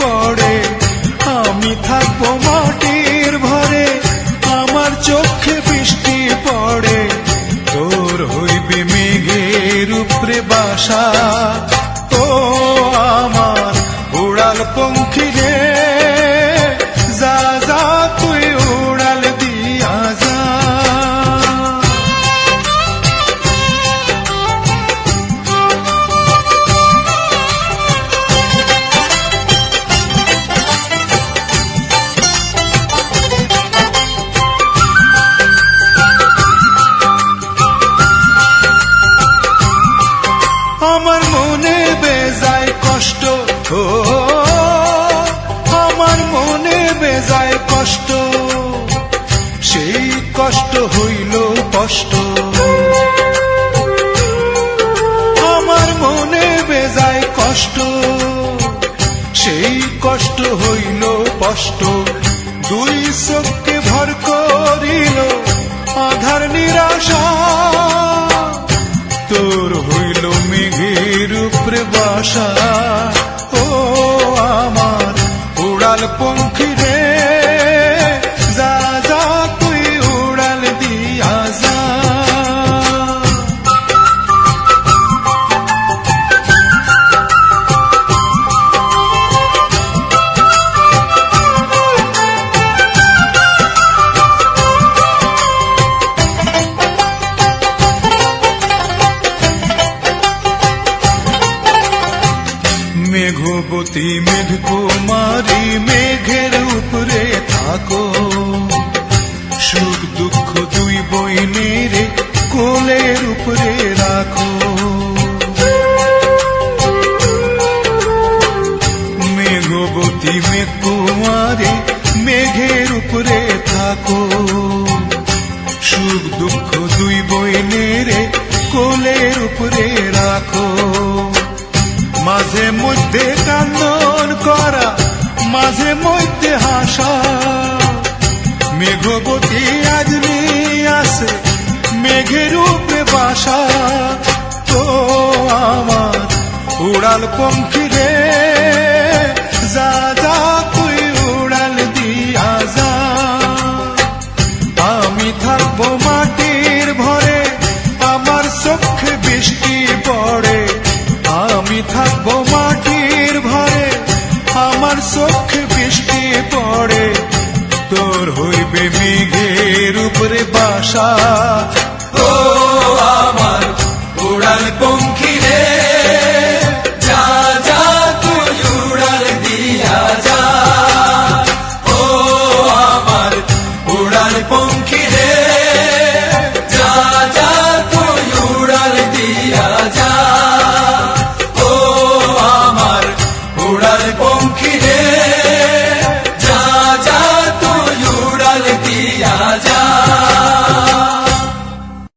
পড়ে আমি থাকবো মাটির ঘরে আমার চোখে বৃষ্টি পড়ে তোর হইবে মেঘের উপরে বাসা ও আমার উড়াল পঙ্খী রে যা যা তুই উড়াল দিয়া যা আমার মনে বেজায় কষ্ট ও আমার মনে বেজায় কষ্ট সেই কষ্ট হইল কষ্ট আমার মনে বেজায় কষ্ট সেই কষ্ট হইল কষ্ট দুই চোখকে ভর করিল আধার নিরাশা তোর হইল মেঘের উপরে বাসা ও আমার উড়াল পঙ্খী রে যা যা তুই উড়াল দিয়া যা মেঘবতী মেঘকুমারী মেঘের উপরে থাকো সুখ দুঃখ দুই বইনের কোলের উপরে রাখো মেঘবতী মেঘকুমারী মেঘের উপরে থাকো সুখ দুঃখ দুই বইনের কোলের উপরে রাখো মাঝে মধ্যে কান্নন করা মাঝে মধ্যে হাসা মেঘবতী আজমি আসে মেঘের উপরে বাসা তো আমার উড়াল পঙ্খী রে যা যা তুই উড়াল দিয়া যা আমি থাকবো মাটির ভরে আমার চোখে বৃষ্টি পড়ে আমি থাকবো মাটির ঘরে আমার চোখে বৃষ্টি পড়ে তোর হইবে মেঘের উপরে বাসা ও আমার উড়াল পঙ্খী রে যা যা তুই উড়াল দিয়া যা ও আমার উড়াল পঙ্খী